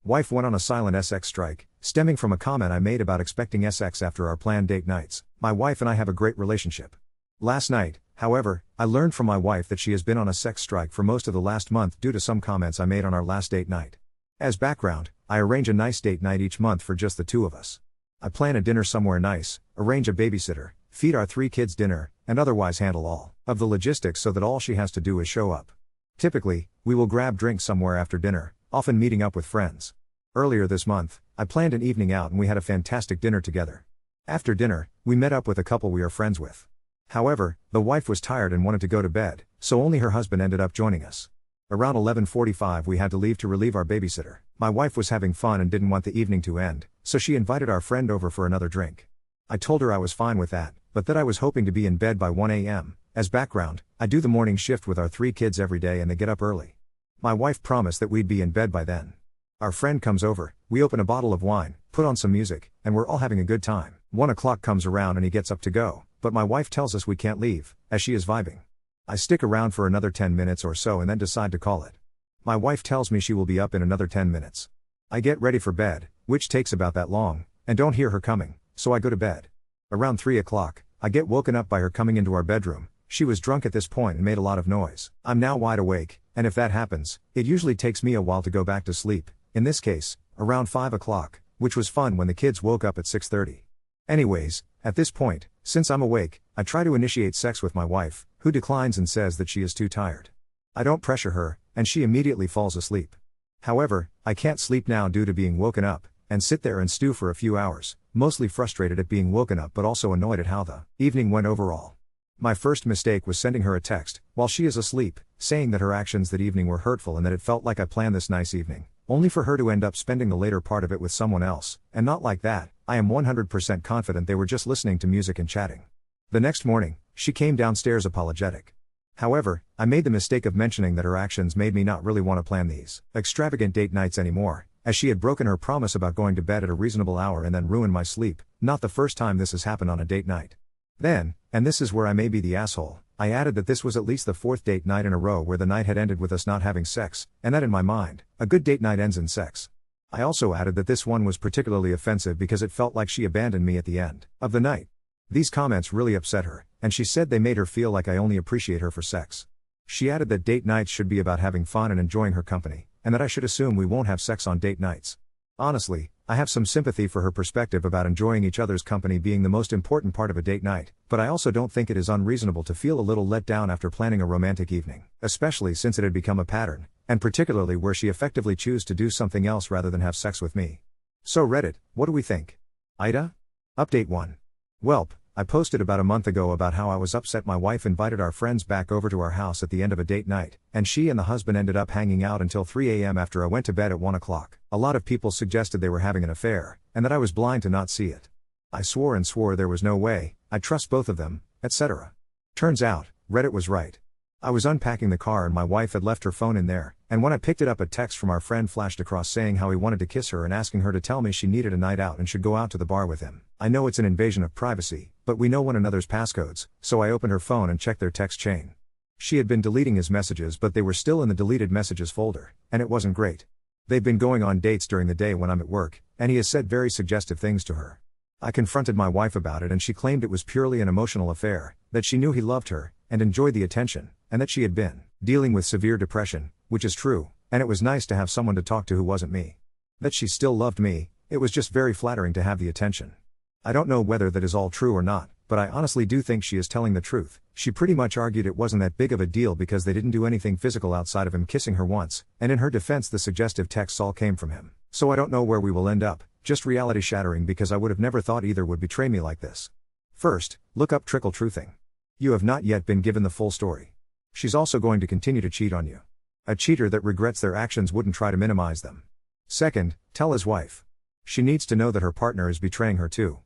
Wife went on a silent sex strike, stemming from a comment I made about expecting sex after our planned date nights. My wife and I have a great relationship. Last night, however, I learned from my wife that she has been on a sex strike for most of the last month due to some comments I made on our last date night. As background, I arrange a nice date night each month for just the two of us. I plan a dinner somewhere nice, arrange a babysitter, feed our 3 kids dinner, and otherwise handle all of the logistics so that all she has to do is show up. Typically, we will grab drinks somewhere after dinner, often meeting up with friends. Earlier this month, I planned an evening out and we had a fantastic dinner together. After dinner, we met up with a couple we are friends with. However, the wife was tired and wanted to go to bed, so only her husband ended up joining us. Around 11:45 we had to leave to relieve our babysitter. My wife was having fun and didn't want the evening to end, so she invited our friend over for another drink. I told her I was fine with that, but that I was hoping to be in bed by 1 a.m. As background, I do the morning shift with our 3 kids every day and they get up early. My wife promised that we'd be in bed by then. Our friend comes over, we open a bottle of wine, put on some music, and we're all having a good time. 1 o'clock comes around and he gets up to go, but my wife tells us we can't leave, as she is vibing. I stick around for another 10 minutes or so and then decide to call it. My wife tells me she will be up in another 10 minutes. I get ready for bed, which takes about that long, and don't hear her coming, so I go to bed. Around 3 o'clock, I get woken up by her coming into our bedroom. She was drunk at this point and made a lot of noise. I'm now wide awake, and if that happens, it usually takes me a while to go back to sleep, in this case, around 5 o'clock, which was fun when the kids woke up at 6:30. Anyways, at this point, since I'm awake, I try to initiate sex with my wife, who declines and says that she is too tired. I don't pressure her, and she immediately falls asleep. However, I can't sleep now due to being woken up, and sit there and stew for a few hours, mostly frustrated at being woken up but also annoyed at how the evening went overall. My first mistake was sending her a text, while she is asleep, saying that her actions that evening were hurtful and that it felt like I planned this nice evening, only for her to end up spending the later part of it with someone else, and not like that. I am 100% confident they were just listening to music and chatting. The next morning, she came downstairs apologetic. However, I made the mistake of mentioning that her actions made me not really want to plan these extravagant date nights anymore, as she had broken her promise about going to bed at a reasonable hour and then ruined my sleep. Not the first time this has happened on a date night. Then, and this is where I may be the asshole, I added that this was at least the 4th date night in a row where the night had ended with us not having sex, and that in my mind, a good date night ends in sex. I also added that this one was particularly offensive because it felt like she abandoned me at the end of the night. These comments really upset her, and she said they made her feel like I only appreciate her for sex. She added that date nights should be about having fun and enjoying her company, and that I should assume we won't have sex on date nights. Honestly, I have some sympathy for her perspective about enjoying each other's company being the most important part of a date night, but I also don't think it is unreasonable to feel a little let down after planning a romantic evening, especially since it had become a pattern, and particularly where she effectively chose to do something else rather than have sex with me. So Reddit, what do we think? Ida? Update 1. Welp, I posted about a month ago about how I was upset my wife invited our friends back over to our house at the end of a date night, and she and the husband ended up hanging out until 3 a.m. after I went to bed at 1 o'clock. A lot of people suggested they were having an affair, and that I was blind to not see it. I swore and swore there was no way, I trust both of them, etc. Turns out, Reddit was right. I was unpacking the car and my wife had left her phone in there, and when I picked it up a text from our friend flashed across saying how he wanted to kiss her and asking her to tell me she needed a night out and should go out to the bar with him. I know it's an invasion of privacy, but we know one another's passcodes, so I opened her phone and checked their text chain. She had been deleting his messages but they were still in the deleted messages folder, and it wasn't great. They've been going on dates during the day when I'm at work, and he has said very suggestive things to her. I confronted my wife about it and she claimed it was purely an emotional affair, that she knew he loved her, and enjoyed the attention, and that she had been dealing with severe depression, which is true, and it was nice to have someone to talk to who wasn't me. That she still loved me, it was just very flattering to have the attention. I don't know whether that is all true or not, but I honestly do think she is telling the truth. She pretty much argued it wasn't that big of a deal because they didn't do anything physical outside of him kissing her once, and in her defense the suggestive texts all came from him. So I don't know where we will end up, just reality shattering because I would have never thought either would betray me like this. First, look up trickle truthing. You have not yet been given the full story. She's also going to continue to cheat on you. A cheater that regrets their actions wouldn't try to minimize them. Second, tell his wife. She needs to know that her partner is betraying her too.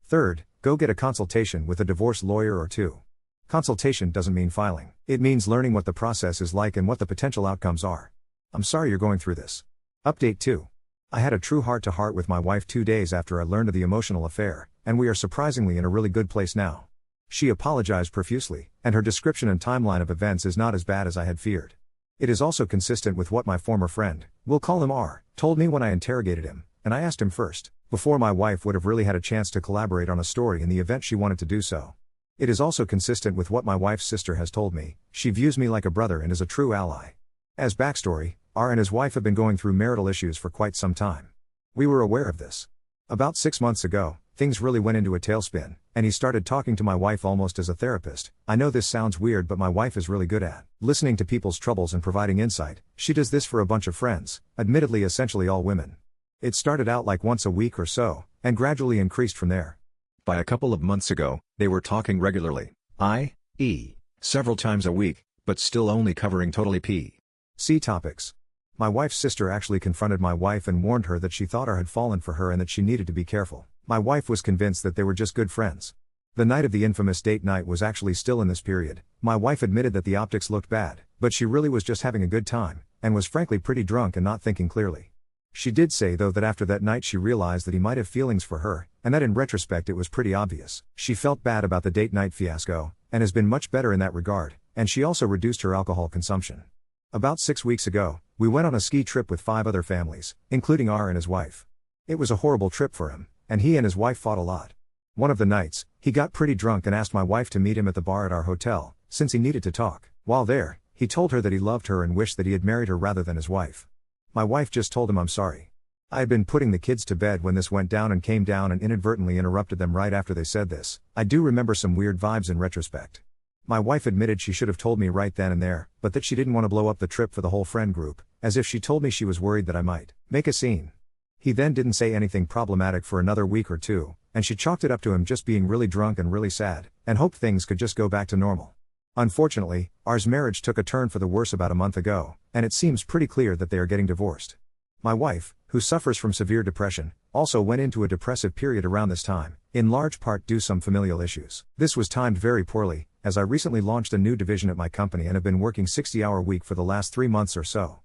Third, go get a consultation with a divorce lawyer or two. Consultation doesn't mean filing. It means learning what the process is like and what the potential outcomes are. I'm sorry you're going through this. Update 2. I had a true heart-to-heart with my wife 2 days after I learned of the emotional affair, and we are surprisingly in a really good place now. She apologized profusely, and her description and timeline of events is not as bad as I had feared. It is also consistent with what my former friend, we'll call him R, told me when I interrogated him, and I asked him first, before my wife would have really had a chance to collaborate on a story in the event she wanted to do so. It is also consistent with what my wife's sister has told me. She views me like a brother and is a true ally. As backstory, R and his wife have been going through marital issues for quite some time. We were aware of this. About 6 months ago, things really went into a tailspin, and he started talking to my wife almost as a therapist. I know this sounds weird, but my wife is really good at listening to people's troubles and providing insight. She does this for a bunch of friends, admittedly essentially all women. It started out like once a week or so, and gradually increased from there. By a couple of months ago, they were talking regularly, i.e., several times a week, but still only covering totally P.C. topics. My wife's sister actually confronted my wife and warned her that she thought R had fallen for her and that she needed to be careful. My wife was convinced that they were just good friends. The night of the infamous date night was actually still in this period. My wife admitted that the optics looked bad, but she really was just having a good time, and was frankly pretty drunk and not thinking clearly. She did say though that after that night she realized that he might have feelings for her, and that in retrospect it was pretty obvious. She felt bad about the date night fiasco, and has been much better in that regard, and she also reduced her alcohol consumption. About 6 weeks ago, we went on a ski trip with 5 other families, including R and his wife. It was a horrible trip for him, and he and his wife fought a lot. One of the nights, he got pretty drunk and asked my wife to meet him at the bar at our hotel, since he needed to talk. While there, he told her that he loved her and wished that he had married her rather than his wife. My wife just told him I'm sorry. I had been putting the kids to bed when this went down and came down and inadvertently interrupted them right after they said this. I do remember some weird vibes in retrospect. My wife admitted she should have told me right then and there, but that she didn't want to blow up the trip for the whole friend group, as if she told me she was worried that I might make a scene. He then didn't say anything problematic for another week or two, and she chalked it up to him just being really drunk and really sad, and hoped things could just go back to normal. Unfortunately, R's marriage took a turn for the worse about a month ago, and it seems pretty clear that they are getting divorced. My wife, who suffers from severe depression, also went into a depressive period around this time, in large part due to some familial issues. This was timed very poorly, as I recently launched a new division at my company and have been working 60-hour week for the last 3 months or so.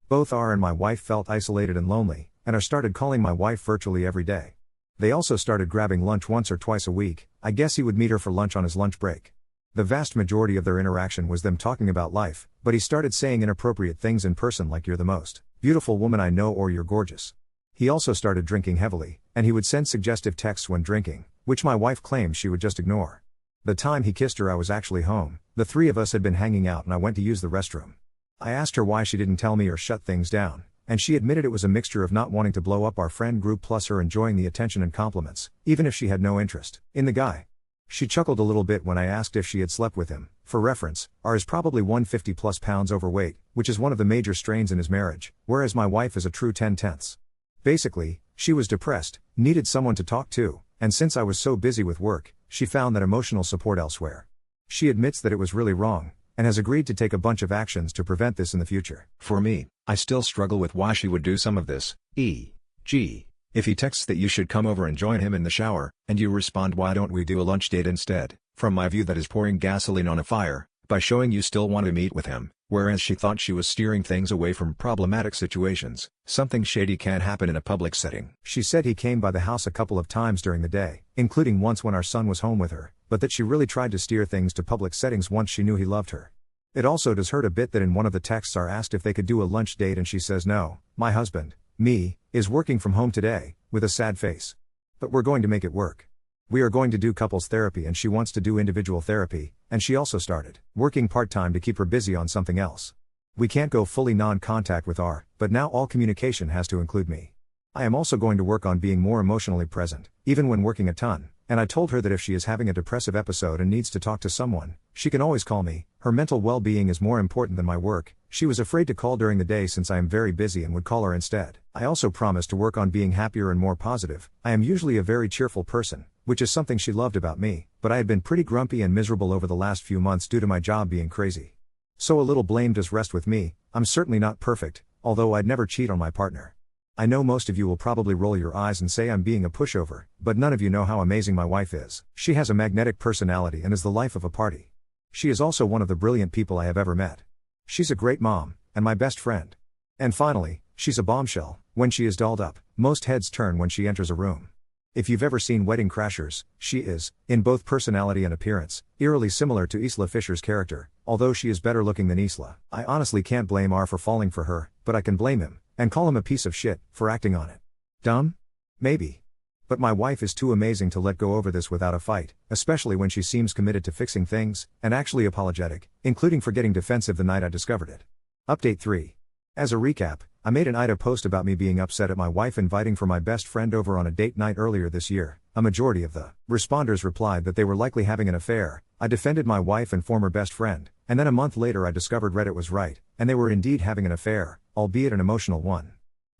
Both R and my wife felt isolated and lonely, and are started calling my wife virtually every day. They also started grabbing lunch once or twice a week. I guess he would meet her for lunch on his lunch break. The vast majority of their interaction was them talking about life, but he started saying inappropriate things in person like "you're the most beautiful woman I know" or "you're gorgeous." He also started drinking heavily, and he would send suggestive texts when drinking, which my wife claims she would just ignore. The time he kissed her I was actually home. The 3 of us had been hanging out and I went to use the restroom. I asked her why she didn't tell me or shut things down, and she admitted it was a mixture of not wanting to blow up our friend group plus her enjoying the attention and compliments, even if she had no interest in the guy. She chuckled a little bit when I asked if she had slept with him. For reference, R is probably 150 plus pounds overweight, which is one of the major strains in his marriage, whereas my wife is a true 10/10. Basically, she was depressed, needed someone to talk to, and since I was so busy with work, she found that emotional support elsewhere. She admits that it was really wrong, and has agreed to take a bunch of actions to prevent this in the future. For me, I still struggle with why she would do some of this, e.g., if he texts that you should come over and join him in the shower, and you respond "why don't we do a lunch date instead?" From my view that is pouring gasoline on a fire, by showing you still want to meet with him, whereas she thought she was steering things away from problematic situations. Something shady can't happen in a public setting. She said he came by the house a couple of times during the day, including once when our son was home with her, but that she really tried to steer things to public settings once she knew he loved her. It also does hurt a bit that in one of the texts are asked if they could do a lunch date and she says no, my husband, me, is working from home today, with a sad face. But we're going to make it work. We are going to do couples therapy and she wants to do individual therapy, and she also started working part-time to keep her busy on something else. We can't go fully non-contact with R, but now all communication has to include me. I am also going to work on being more emotionally present, even when working a ton, and I told her that if she is having a depressive episode and needs to talk to someone, she can always call me. Her mental well-being is more important than my work. She was afraid to call during the day since I am very busy and would call her instead. I also promised to work on being happier and more positive. I am usually a very cheerful person, which is something she loved about me, but I had been pretty grumpy and miserable over the last few months due to my job being crazy. So a little blame does rest with me. I'm certainly not perfect, although I'd never cheat on my partner. I know most of you will probably roll your eyes and say I'm being a pushover, but none of you know how amazing my wife is. She has a magnetic personality and is the life of a party. She is also one of the brilliant people I have ever met. She's a great mom, and my best friend. And finally, she's a bombshell. When she is dolled up, most heads turn when she enters a room. If you've ever seen Wedding Crashers, she is, in both personality and appearance, eerily similar to Isla Fisher's character, although she is better looking than Isla. I honestly can't blame R for falling for her, but I can blame him, and call him a piece of shit, for acting on it. Dumb? Maybe. But my wife is too amazing to let go over this without a fight, especially when she seems committed to fixing things, and actually apologetic, including for getting defensive the night I discovered it. Update 3. As a recap, I made an Ida post about me being upset at my wife inviting for my best friend over on a date night earlier this year. A majority of the responders replied that they were likely having an affair. I defended my wife and former best friend, and then a month later I discovered Reddit was right, and they were indeed having an affair, albeit an emotional one.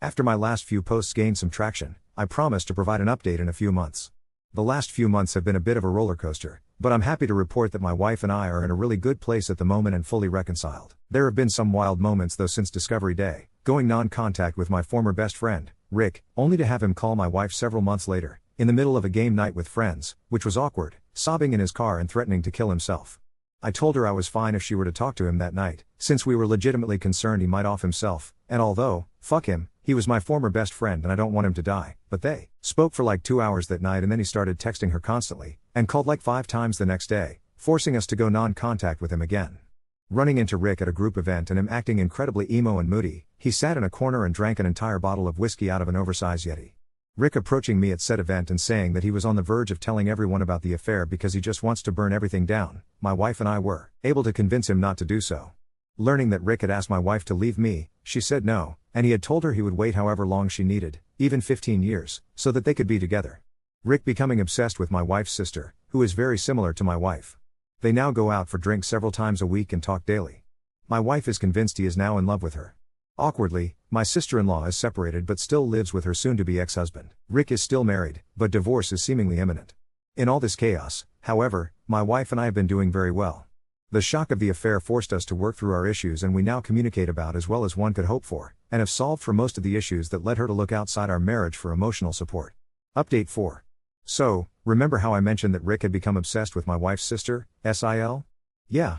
After my last few posts gained some traction, I promised to provide an update in a few months. The last few months have been a bit of a roller coaster, but I'm happy to report that my wife and I are in a really good place at the moment and fully reconciled. There have been some wild moments though since Discovery Day, going non-contact with my former best friend, Rick, only to have him call my wife several months later, in the middle of a game night with friends, which was awkward, sobbing in his car and threatening to kill himself. I told her I was fine if she were to talk to him that night, since we were legitimately concerned he might off himself, and although, fuck him, he was my former best friend and I don't want him to die, but they spoke for like 2 hours that night and then he started texting her constantly, and called like 5 times the next day, forcing us to go non-contact with him again. Running into Rick at a group event and him acting incredibly emo and moody, he sat in a corner and drank an entire bottle of whiskey out of an oversized Yeti. Rick approaching me at said event and saying that he was on the verge of telling everyone about the affair because he just wants to burn everything down. My wife and I were able to convince him not to do so. Learning that Rick had asked my wife to leave me, she said no, and he had told her he would wait however long she needed, even 15 years, so that they could be together. Rick becoming obsessed with my wife's sister, who is very similar to my wife. They now go out for drinks several times a week and talk daily. My wife is convinced he is now in love with her. Awkwardly, my sister-in-law is separated but still lives with her soon-to-be ex-husband. Rick is still married, but divorce is seemingly imminent. In all this chaos, however, my wife and I have been doing very well. The shock of the affair forced us to work through our issues and we now communicate about as well as one could hope for, and have solved for most of the issues that led her to look outside our marriage for emotional support. Update 4. So, remember how I mentioned that Rick had become obsessed with my wife's sister, Sil? Yeah.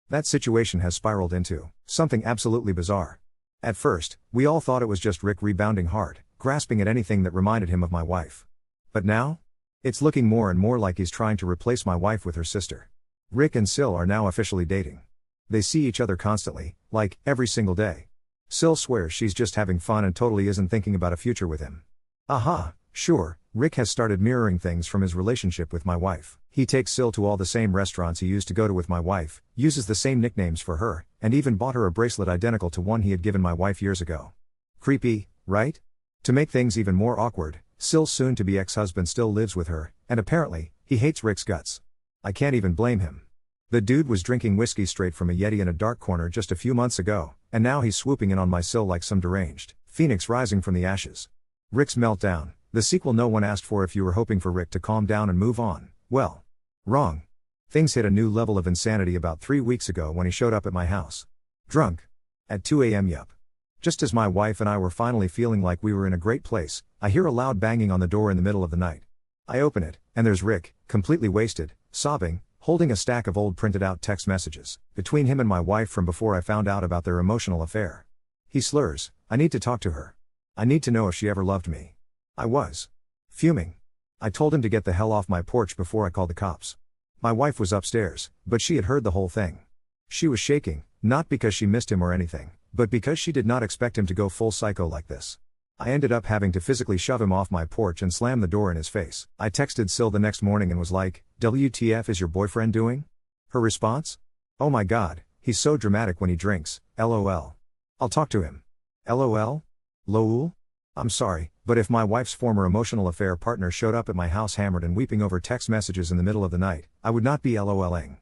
That situation has spiraled into something absolutely bizarre. At first, we all thought it was just Rick rebounding hard, grasping at anything that reminded him of my wife. But now? It's looking more and more like he's trying to replace my wife with her sister. Rick and Sil are now officially dating. They see each other constantly, like, every single day. Sil swears she's just having fun and totally isn't thinking about a future with him. Aha, sure, Rick has started mirroring things from his relationship with my wife. He takes Sil to all the same restaurants he used to go to with my wife, uses the same nicknames for her, and even bought her a bracelet identical to one he had given my wife years ago. Creepy, right? To make things even more awkward, Sil's soon-to-be ex-husband still lives with her, and apparently, he hates Rick's guts. I can't even blame him. The dude was drinking whiskey straight from a Yeti in a dark corner just a few months ago, and now he's swooping in on my Sil like some deranged phoenix rising from the ashes. Rick's meltdown, the sequel no one asked for if you were hoping for Rick to calm down and move on. Well, wrong. Things hit a new level of insanity about 3 weeks ago when he showed up at my house. Drunk. At 2 a.m. Yup. Just as my wife and I were finally feeling like we were in a great place, I hear a loud banging on the door in the middle of the night. I open it, and there's Rick, completely wasted, sobbing, holding a stack of old printed out text messages, between him and my wife from before I found out about their emotional affair. He slurs, "I need to talk to her. I need to know if she ever loved me." I was fuming. I told him to get the hell off my porch before I called the cops. My wife was upstairs, but she had heard the whole thing. She was shaking, not because she missed him or anything, but because she did not expect him to go full psycho like this. I ended up having to physically shove him off my porch and slam the door in his face. I texted Sil the next morning and was like, "WTF is your boyfriend doing?" Her response? "Oh my god, he's so dramatic when he drinks, lol. I'll talk to him. LOL? Lol? I'm sorry, but if my wife's former emotional affair partner showed up at my house hammered and weeping over text messages in the middle of the night, I would not be LOLing.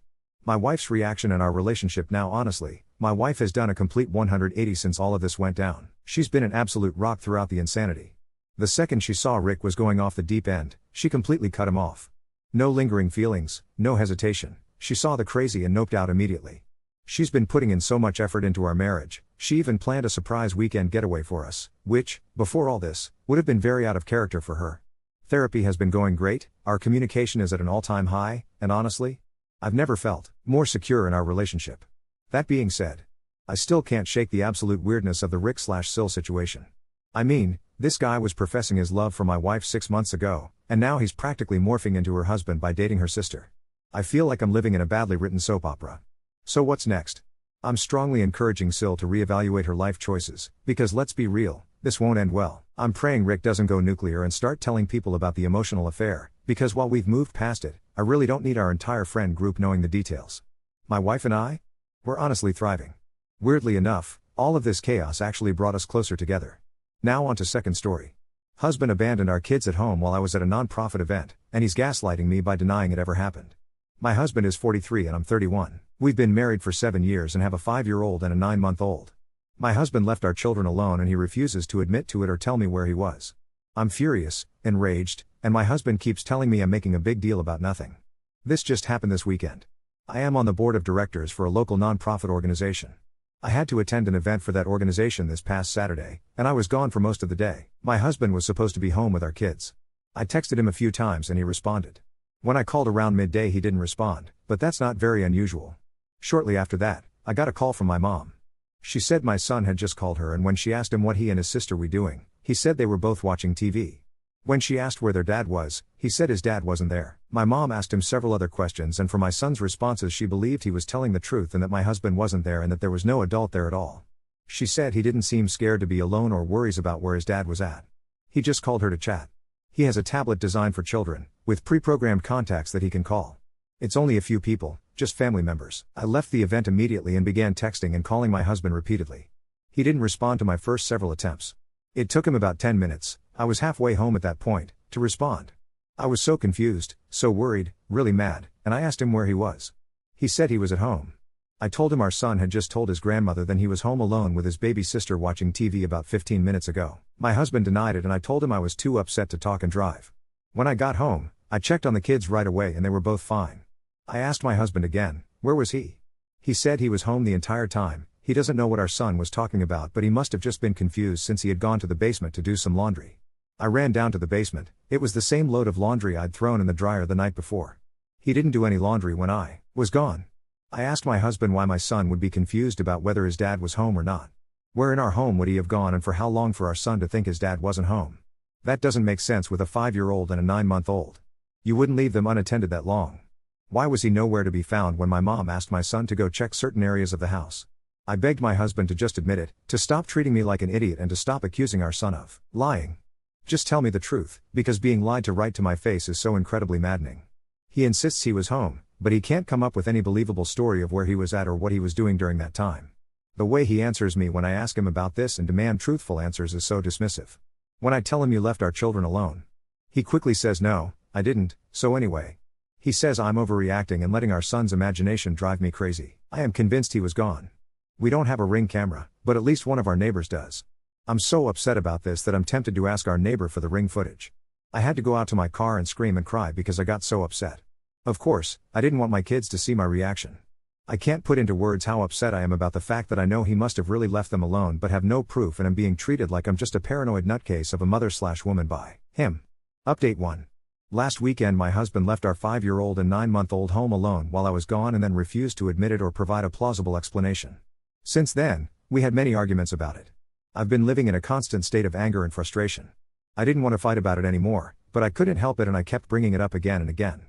My wife's reaction and our relationship now honestly, my wife has done a complete 180 since all of this went down. She's been an absolute rock throughout the insanity. The second she saw Rick was going off the deep end, she completely cut him off. No lingering feelings, no hesitation. She saw the crazy and noped out immediately. She's been putting in so much effort into our marriage. She even planned a surprise weekend getaway for us, which, before all this, would have been very out of character for her. Therapy has been going great, our communication is at an all-time high, and honestly, I've never felt more secure in our relationship. That being said, I still can't shake the absolute weirdness of the Rick/Sil situation. I mean, this guy was professing his love for my wife 6 months ago, and now he's practically morphing into her husband by dating her sister. I feel like I'm living in a badly written soap opera. So what's next? I'm strongly encouraging Sil to reevaluate her life choices, because let's be real, this won't end well. I'm praying Rick doesn't go nuclear and start telling people about the emotional affair, because while we've moved past it, I really don't need our entire friend group knowing the details. My wife and I? We're honestly thriving. Weirdly enough, all of this chaos actually brought us closer together. Now on to second story. Husband abandoned our kids at home while I was at a non-profit event, and he's gaslighting me by denying it ever happened. My husband is 43 and I'm 31. We've been married for 7 years and have a 5-year-old and a 9-month-old. My husband left our children alone and he refuses to admit to it or tell me where he was. I'm furious, enraged, and my husband keeps telling me I'm making a big deal about nothing. This just happened this weekend. I am on the board of directors for a local non-profit organization. I had to attend an event for that organization this past Saturday, and I was gone for most of the day. My husband was supposed to be home with our kids. I texted him a few times and he responded. When I called around midday he didn't respond, but that's not very unusual. Shortly after that, I got a call from my mom. She said my son had just called her and when she asked him what he and his sister were doing, he said they were both watching TV. When she asked where their dad was, he said his dad wasn't there. My mom asked him several other questions and for my son's responses she believed he was telling the truth and that my husband wasn't there and that there was no adult there at all. She said he didn't seem scared to be alone or worries about where his dad was at. He just called her to chat. He has a tablet designed for children, with pre-programmed contacts that he can call. It's only a few people, just family members. I left the event immediately and began texting and calling my husband repeatedly. He didn't respond to my first several attempts. It took him about 10 minutes, I was halfway home at that point, to respond. I was so confused, so worried, really mad, and I asked him where he was. He said he was at home. I told him our son had just told his grandmother that he was home alone with his baby sister watching TV about 15 minutes ago. My husband denied it and I told him I was too upset to talk and drive. When I got home, I checked on the kids right away and they were both fine. I asked my husband again, where was he? He said he was home the entire time. He doesn't know what our son was talking about, but he must have just been confused since he had gone to the basement to do some laundry. I ran down to the basement. It was the same load of laundry I'd thrown in the dryer the night before. He didn't do any laundry when I was gone. I asked my husband why my son would be confused about whether his dad was home or not. Where in our home would he have gone and for how long for our son to think his dad wasn't home? That doesn't make sense with a 5-year-old and a 9-month-old. You wouldn't leave them unattended that long. Why was he nowhere to be found when my mom asked my son to go check certain areas of the house? I begged my husband to just admit it, to stop treating me like an idiot and to stop accusing our son of lying. Just tell me the truth, because being lied to right to my face is so incredibly maddening. He insists he was home, but he can't come up with any believable story of where he was at or what he was doing during that time. The way he answers me when I ask him about this and demand truthful answers is so dismissive. When I tell him you left our children alone, he quickly says no, I didn't, so anyway. He says I'm overreacting and letting our son's imagination drive me crazy. I am convinced he was gone. We don't have a Ring camera, but at least one of our neighbors does. I'm so upset about this that I'm tempted to ask our neighbor for the Ring footage. I had to go out to my car and scream and cry because I got so upset. Of course, I didn't want my kids to see my reaction. I can't put into words how upset I am about the fact that I know he must have really left them alone but have no proof and am being treated like I'm just a paranoid nutcase of a mother/woman by him. Update 1. Last weekend my husband left our 5-year-old and 9-month-old home alone while I was gone and then refused to admit it or provide a plausible explanation. Since then, we had many arguments about it. I've been living in a constant state of anger and frustration. I didn't want to fight about it anymore, but I couldn't help it and I kept bringing it up again and again.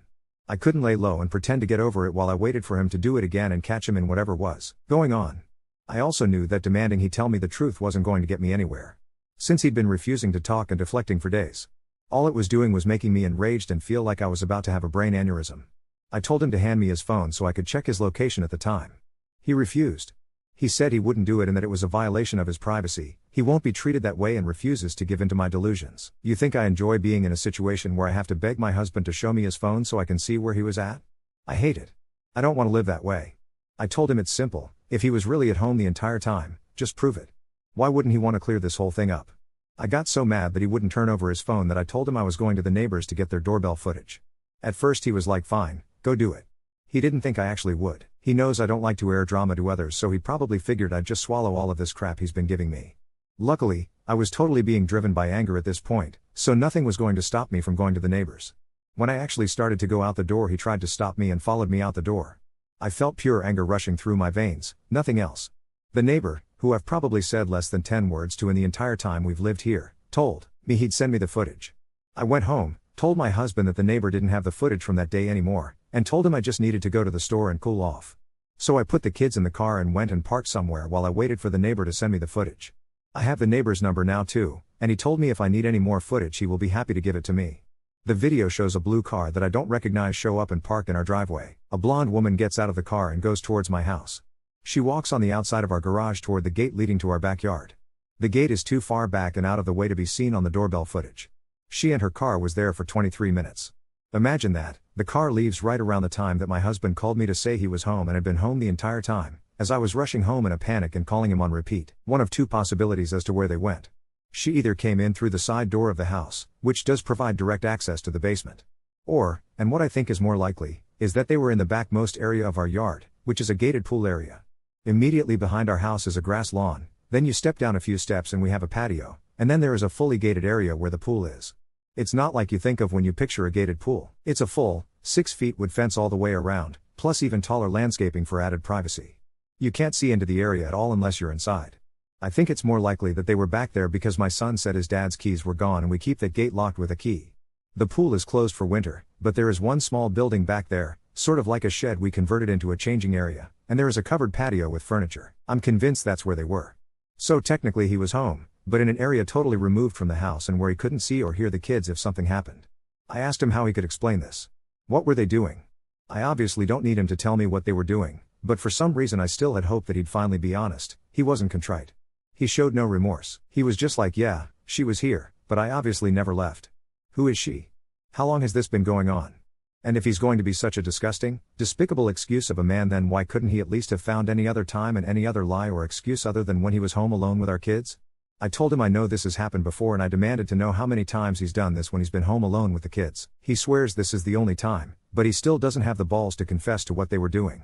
I couldn't lay low and pretend to get over it while I waited for him to do it again and catch him in whatever was going on. I also knew that demanding he tell me the truth wasn't going to get me anywhere. Since he'd been refusing to talk and deflecting for days, all it was doing was making me enraged and feel like I was about to have a brain aneurysm. I told him to hand me his phone so I could check his location at the time. He refused. He said he wouldn't do it and that it was a violation of his privacy. He won't be treated that way and refuses to give in to my delusions. You think I enjoy being in a situation where I have to beg my husband to show me his phone so I can see where he was at? I hate it. I don't want to live that way. I told him it's simple. If he was really at home the entire time, just prove it. Why wouldn't he want to clear this whole thing up? I got so mad that he wouldn't turn over his phone that I told him I was going to the neighbors to get their doorbell footage. At first he was like, fine, go do it. He didn't think I actually would. He knows I don't like to air drama to others, so he probably figured I'd just swallow all of this crap he's been giving me. Luckily, I was totally being driven by anger at this point, so nothing was going to stop me from going to the neighbors. When I actually started to go out the door, he tried to stop me and followed me out the door. I felt pure anger rushing through my veins, nothing else. The neighbor, who I've probably said less than 10 words to in the entire time we've lived here, told me he'd send me the footage. I went home, told my husband that the neighbor didn't have the footage from that day anymore, and told him I just needed to go to the store and cool off. So I put the kids in the car and went and parked somewhere while I waited for the neighbor to send me the footage. I have the neighbor's number now too, and he told me if I need any more footage he will be happy to give it to me. The video shows a blue car that I don't recognize show up and park in our driveway. A blonde woman gets out of the car and goes towards my house. She walks on the outside of our garage toward the gate leading to our backyard. The gate is too far back and out of the way to be seen on the doorbell footage. She and her car was there for 23 minutes. Imagine that, the car leaves right around the time that my husband called me to say he was home and had been home the entire time, as I was rushing home in a panic and calling him on repeat. One of two possibilities as to where they went. She either came in through the side door of the house, which does provide direct access to the basement. Or, and what I think is more likely, is that they were in the backmost area of our yard, which is a gated pool area. Immediately behind our house is a grass lawn, then you step down a few steps and we have a patio, and then there is a fully gated area where the pool is. It's not like you think of when you picture a gated pool. It's a full, 6 feet wood fence all the way around, plus even taller landscaping for added privacy. You can't see into the area at all unless you're inside. I think it's more likely that they were back there because my son said his dad's keys were gone and we keep that gate locked with a key. The pool is closed for winter, but there is one small building back there, sort of like a shed we converted into a changing area, and there is a covered patio with furniture. I'm convinced that's where they were. So technically he was home, but in an area totally removed from the house and where he couldn't see or hear the kids if something happened. I asked him how he could explain this. What were they doing? I obviously don't need him to tell me what they were doing, but for some reason I still had hoped that he'd finally be honest. He wasn't contrite. He showed no remorse. He was just like, yeah, she was here, but I obviously never left. Who is she? How long has this been going on? And if he's going to be such a disgusting, despicable excuse of a man, then why couldn't he at least have found any other time and any other lie or excuse other than when he was home alone with our kids? I told him I know this has happened before and I demanded to know how many times he's done this when he's been home alone with the kids. He swears this is the only time, but he still doesn't have the balls to confess to what they were doing.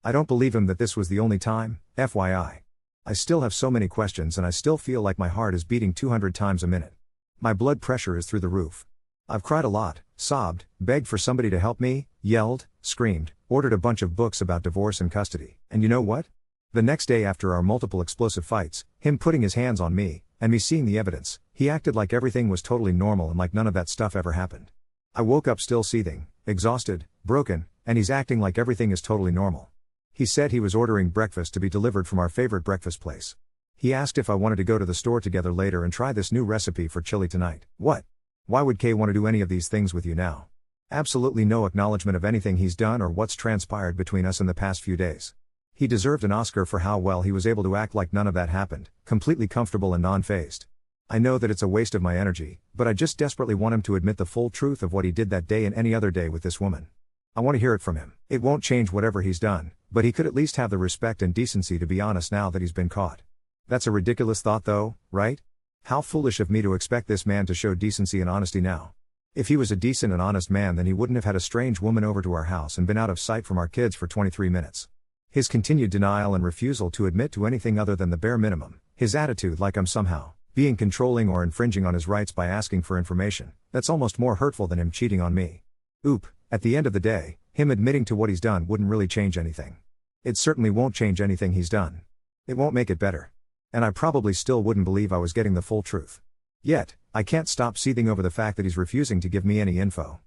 I don't believe him that this was the only time, FYI. I still have so many questions and I still feel like my heart is beating 200 times a minute. My blood pressure is through the roof. I've cried a lot, sobbed, begged for somebody to help me, yelled, screamed, ordered a bunch of books about divorce and custody. And you know what? The next day after our multiple explosive fights, him putting his hands on me, and me seeing the evidence, he acted like everything was totally normal and like none of that stuff ever happened. I woke up still seething, exhausted, broken, and he's acting like everything is totally normal. He said he was ordering breakfast to be delivered from our favorite breakfast place. He asked if I wanted to go to the store together later and try this new recipe for chili tonight. What? Why would Kay want to do any of these things with you now? Absolutely no acknowledgement of anything he's done or what's transpired between us in the past few days. He deserved an Oscar for how well he was able to act like none of that happened, completely comfortable and non-fazed. I know that it's a waste of my energy, but I just desperately want him to admit the full truth of what he did that day and any other day with this woman. I want to hear it from him. It won't change whatever he's done, but he could at least have the respect and decency to be honest now that he's been caught. That's a ridiculous thought though, right? How foolish of me to expect this man to show decency and honesty now. If he was a decent and honest man, then he wouldn't have had a strange woman over to our house and been out of sight from our kids for 23 minutes. His continued denial and refusal to admit to anything other than the bare minimum, his attitude like I'm somehow being controlling or infringing on his rights by asking for information, that's almost more hurtful than him cheating on me. At the end of the day, him admitting to what he's done wouldn't really change anything. It certainly won't change anything he's done. It won't make it better. And I probably still wouldn't believe I was getting the full truth. Yet, I can't stop seething over the fact that he's refusing to give me any info.